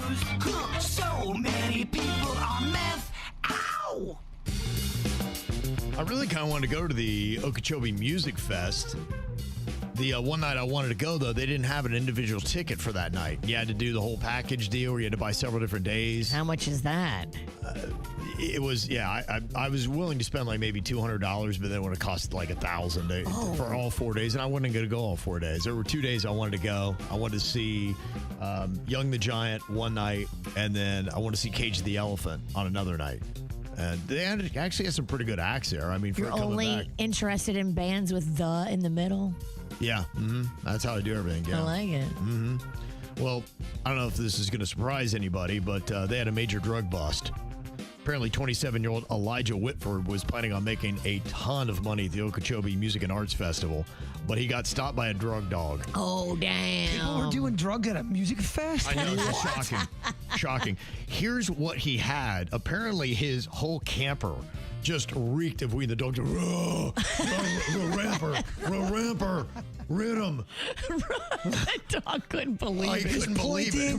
news. So many people on meth. Ow! I really kind of wanted to go to the Okeechobee Music Fest. The one night I wanted to go, though, they didn't have an individual ticket for that night. You had to do the whole package deal where you had to buy several different days. How much is that? It was, I was willing to spend like maybe $200, but then it would have cost like $1,000 for all 4 days, and I wasn't going to go all 4 days. There were 2 days I wanted to go. I wanted to see Young the Giant one night, and then I wanted to see Cage the Elephant on another night. And they actually had some pretty good acts there. I mean, for You're coming only back. interested in bands with "the" in the middle? Yeah, that's how I do everything. Yeah. I like it. Well, I don't know if this is going to surprise anybody, but they had a major drug bust. Apparently, 27-year-old Elijah Whitford was planning on making a ton of money at the Okeechobee Music and Arts Festival, but he got stopped by a drug dog. Oh, damn. People were doing drugs at a music fest? I know, it's shocking. Shocking. Here's what he had. Apparently, his whole camper just reeked of weed. The dog just, ramper, rid him. That dog couldn't believe I it. couldn't believe it.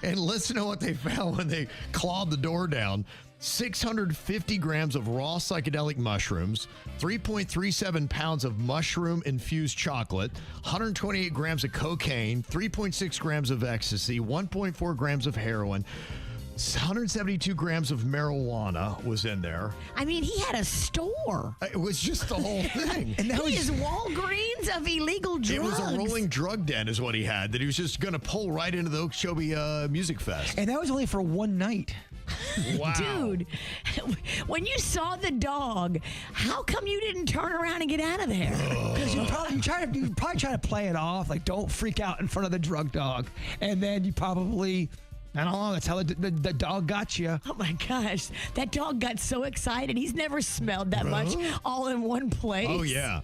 And listen to what they found when they clawed the door down. 650 grams of raw psychedelic mushrooms, 3.37 pounds of mushroom-infused chocolate, 128 grams of cocaine, 3.6 grams of ecstasy, 1.4 grams of heroin, 172 grams of marijuana was in there. I mean, he had a store. It was just the whole thing. And that He was is Walgreens of illegal drugs. It was a rolling drug den is what he had, that he was just going to pull right into the Okeechobee Music Fest. and that was only for one night. Wow. Dude, when you saw the dog, how come you didn't turn around and get out of there? Because you probably try to play it off, like don't freak out in front of the drug dog, and then you probably, I don't know, that's how the dog got you. Oh my gosh, that dog got so excited. He's never smelled that much all in one place. Oh, yeah.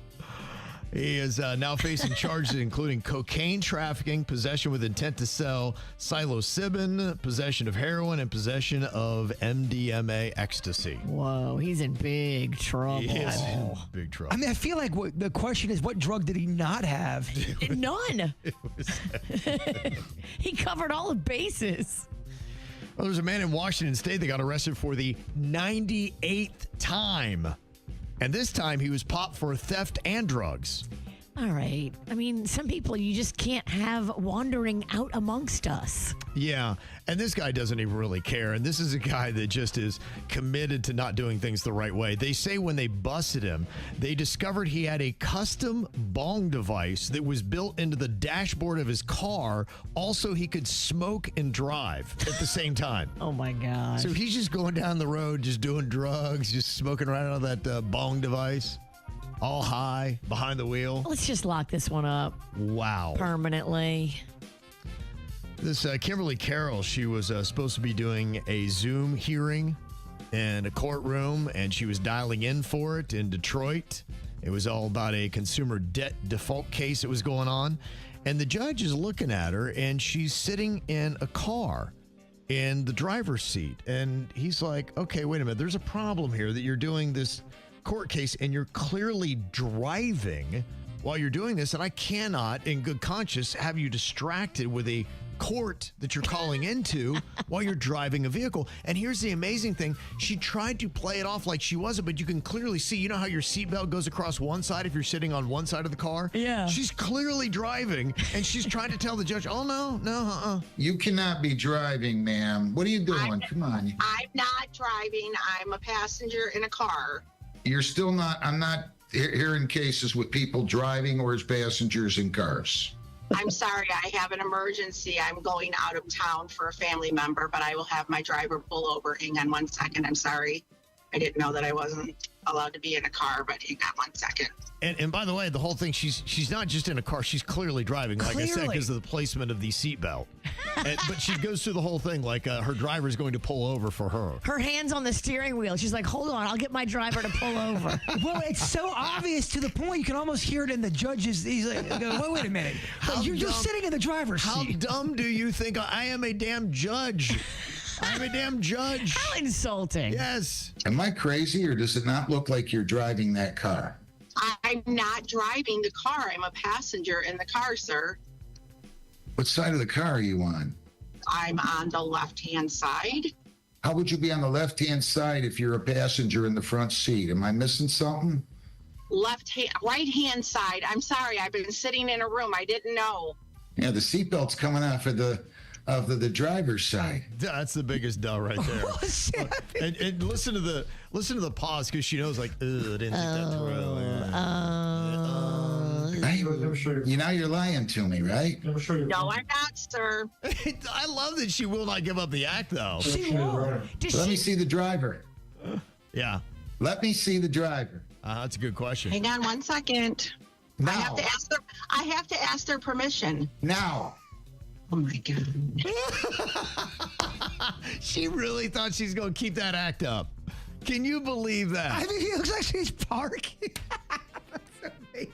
He is now facing charges including cocaine trafficking, possession with intent to sell psilocybin, possession of heroin, and possession of MDMA ecstasy. Whoa, he's in big trouble. He is in big trouble. I mean, I feel like the question is, what drug did he not have? None. He covered all the bases. Well, there's a man in Washington State that got arrested for the 98th time. And this time he was popped for theft and drugs. All right. I mean, some people you just can't have wandering out amongst us. Yeah, and this guy doesn't even really care. And this is a guy that just is committed to not doing things the right way. They say when they busted him, they discovered he had a custom bong device that was built into the dashboard of his car. Also, he could smoke and drive at the same time. Oh, my gosh. So he's just going down the road, just doing drugs, just smoking right out of that bong device, all high, behind the wheel. Let's just lock this one up Wow. permanently. This Kimberly Carroll, she was supposed to be doing a Zoom hearing in a courtroom, and she was dialing in for it in Detroit. It was all about a consumer debt default case that was going on. And the judge is looking at her, and she's sitting in a car in the driver's seat. And he's like, okay, wait a minute. There's a problem here that you're doing this court case, and you're clearly driving while you're doing this. And I cannot, in good conscience, have you distracted with a court that you're calling into while you're driving a vehicle. And here's the amazing thing. She tried to play it off like she wasn't, but you can clearly see, you know how your seatbelt goes across one side if you're sitting on one side of the car? Yeah. She's clearly driving, and she's trying to tell the judge, oh, no. You cannot be driving, ma'am. What are you doing? Come on. I'm not driving. I'm a passenger in a car. You're still not, I'm not hearing cases with people driving or as passengers in cars. I'm sorry, I have an emergency. I'm going out of town for a family member, but I will have my driver pull over. Hang on 1 second. I'm sorry. I didn't know that I wasn't allowed to be in a car, but hang on 1 second. And by the way, the whole thing, she's not just in a car, she's clearly driving, like I said, because of the placement of the seatbelt. But she goes through the whole thing like her driver's going to pull over for her. Her hand's on the steering wheel. She's like, hold on, I'll get my driver to pull over. Well, it's so obvious to the point you can almost hear it in the judge's. He's like, wait a minute. How You're dumb- sitting in the driver's How seat. dumb do you think I am? A damn judge. I'm a damn judge. How insulting. Yes. Am I crazy, or does it not look like you're driving that car? I'm not driving the car. I'm a passenger in the car, sir. What side of the car are you on? I'm on the left-hand side. How would you be on the left-hand side if you're a passenger in the front seat? Am I missing something? Right-hand side. I'm sorry. I've been sitting in a room. I didn't know. Yeah, the seatbelt's coming off of the driver's side. That's the biggest duh right there. And listen to the pause because she knows like, I didn't think that through. Right? Now you're lying to me, right? No, I'm not, sir. I love that she will not give up the act though. She won't. Let me see the driver. Yeah, Let me see the driver. that's a good question. Hang on one second. Now. I have to ask their permission. Now. Oh my God. She really thought she's going to keep that act up. Can you believe that? I mean, he looks like she's parking. That's amazing.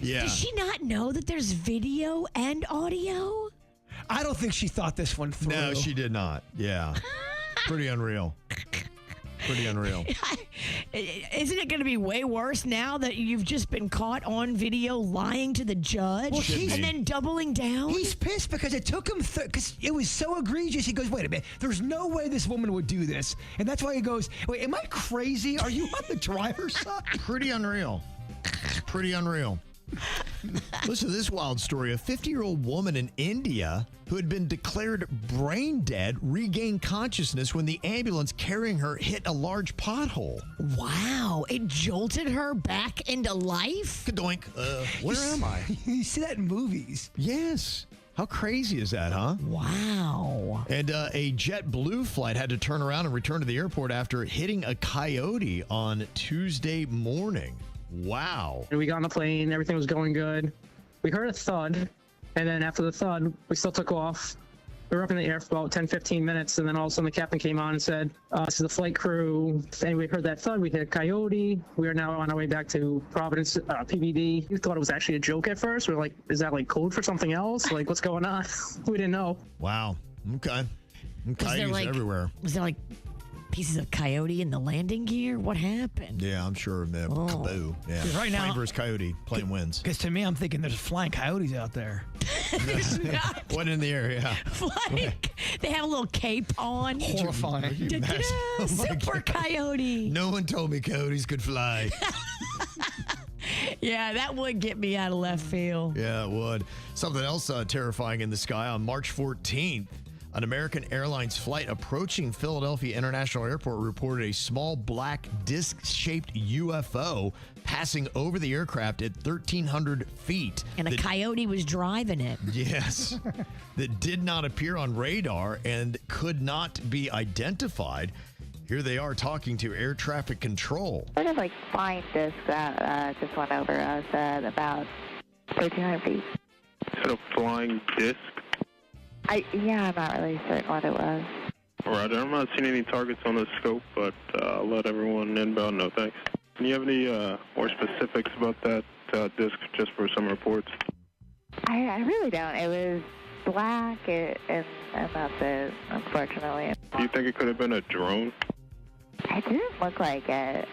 Yeah. Does she not know that there's video and audio? I don't think she thought this one through. No, she did not. Yeah. Pretty unreal. Pretty unreal. Isn't it going to be way worse now that you've just been caught on video lying to the judge Well, and then doubling down? He's pissed because it took him, because it was so egregious. He goes, wait a minute, there's no way this woman would do this. And that's why he goes, wait, am I crazy? Are you on the driver's side? Pretty unreal. Pretty unreal. Listen to this wild story. A 50-year-old woman in India who had been declared brain dead regained consciousness when the ambulance carrying her hit a large pothole. Wow, it jolted her back into life? Kadoink. Where am I? You see that in movies. Yes. How crazy is that, huh? Wow. And a JetBlue flight had to turn around and return to the airport after hitting a coyote on Tuesday morning. Wow. And we got on the plane, everything was going good. We heard a thud, and then after the thud, we still took off. We were up in the air for about 10, 15 minutes, and then all of a sudden the captain came on and said, this is the flight crew. And we heard that thud, we hit a coyote. We are now on our way back to Providence, PBD. We thought it was actually a joke at first. We were like, is that like code for something else? Like, what's going on? We didn't know. Wow. Okay. Coyotes everywhere. Was there like pieces of coyote in the landing gear? What happened? Yeah, I'm sure. Kaboo. Yeah. Right now- Plane versus coyote. Plane wins. Because to me, I'm thinking there's flying coyotes out there. There's not. One in the air, yeah. Like, they have a little cape on. Horrifying. Can you imagine? Oh my Super God. coyote. No one told me coyotes could fly. Yeah, that would get me out of left field. Yeah, it would. Something else terrifying in the sky on March 14th. An American Airlines flight approaching Philadelphia International Airport reported a small black disc-shaped UFO passing over the aircraft at 1,300 feet. And a coyote was driving it. Yes, that did not appear on radar and could not be identified. Here they are talking to air traffic control. Sort of like flying disc that just went over us at about 1,300 feet. Is it a flying disc? I'm not really certain what it was. Roger, I'm not seeing any targets on the scope, but I'll let everyone inbound know. Thanks. Do you have any more specifics about that disc, just for some reports? I really don't. It was black, and that's it, unfortunately. Do you think it could have been a drone? It didn't look like it.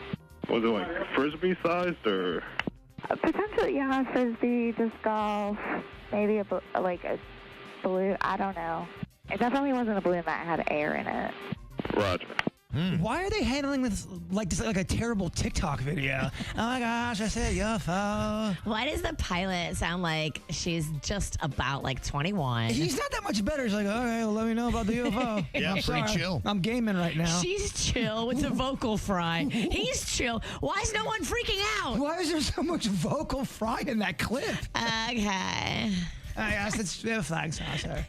Was it like frisbee-sized, or? Potentially, yeah, frisbee, disc golf, maybe a balloon. I don't know. It definitely wasn't a balloon that had air in it. Roger. Why are they handling this like a terrible TikTok video? Oh my gosh, I said UFO. Why does the pilot sound like she's just about like 21? He's not that much better. He's like, okay, well, let me know about the UFO. Yeah, I'm pretty sorry. chill. I'm gaming right now. She's chill with the vocal fry. He's chill. Why is no one freaking out? Why is there so much vocal fry in that clip? Okay. I asked it's flags. Oh, sorry.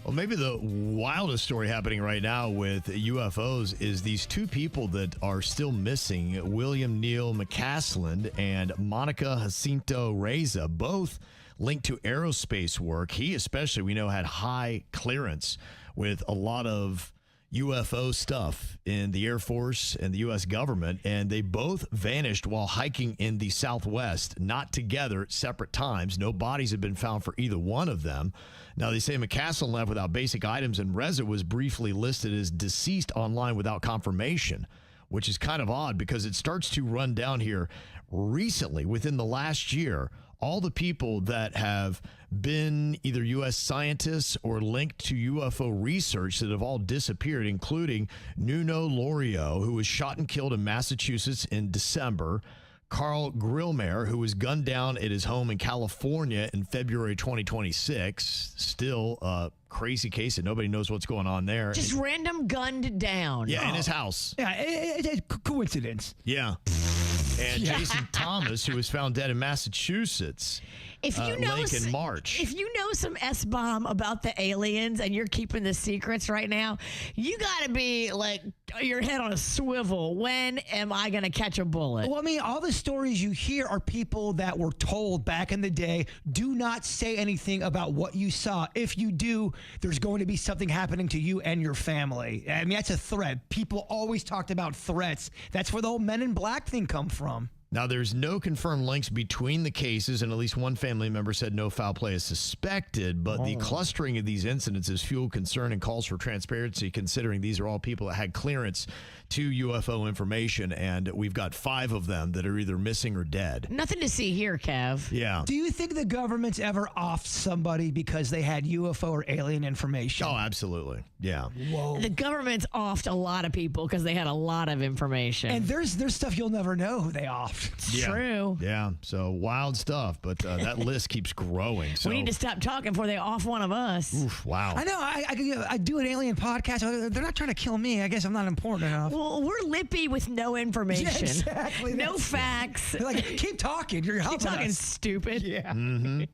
Well, maybe the wildest story happening right now with UFOs is these two people that are still missing, William Neil McCaslin and Monica Jacinto Reza, both linked to aerospace work. He especially, we know, had high clearance with a lot of UFO stuff in the Air Force and the U.S. government, and they both vanished while hiking in the Southwest, not together at separate times. No bodies have been found for either one of them. Now, they say McCaslin left without basic items, and Reza was briefly listed as deceased online without confirmation, which is kind of odd because it starts to run down here recently, within the last year. all the people that have been either U.S. scientists or linked to UFO research that have all disappeared, including Nuno Lorio, who was shot and killed in Massachusetts in December, Carl Grillmer, who was gunned down at his home in California in February 2026. Still a crazy case, and nobody knows what's going on there. Just random gunned down. Yeah, in his house. Yeah, it's coincidence. Yeah. And Jason Thomas, who was found dead in Massachusetts If you know late in March. If you know some S-bomb about the aliens and you're keeping the secrets right now, you got to be like your head on a swivel. When am I going to catch a bullet? Well, I mean, all the stories you hear are people that were told back in the day, do not say anything about what you saw. If you do, there's going to be something happening to you and your family. I mean, that's a threat. People always talked about threats. That's where the whole Men in Black thing come from. Now, there's no confirmed links between the cases, and at least one family member said no foul play is suspected, but the clustering of these incidents has fueled concern and calls for transparency, considering these are all people that had clearance to UFO information, and we've got 5 of them that are either missing or dead. Nothing to see here, Kev. Yeah. Do you think the government's ever offed somebody because they had UFO or alien information? Oh, absolutely. Yeah. Whoa. The government's offed a lot of people because they had a lot of information. And there's stuff you'll never know who they offed. It's true. Yeah. So wild stuff, but that list keeps growing. So We need to stop talking before they off one of us. Oof, wow. I know. I do an alien podcast. They're not trying to kill me. I guess I'm not important enough. Well, we're lippy with no information. Yeah, exactly. No facts. They're like, keep talking. You're Keep helping talking us. stupid. Yeah. Mm-hmm.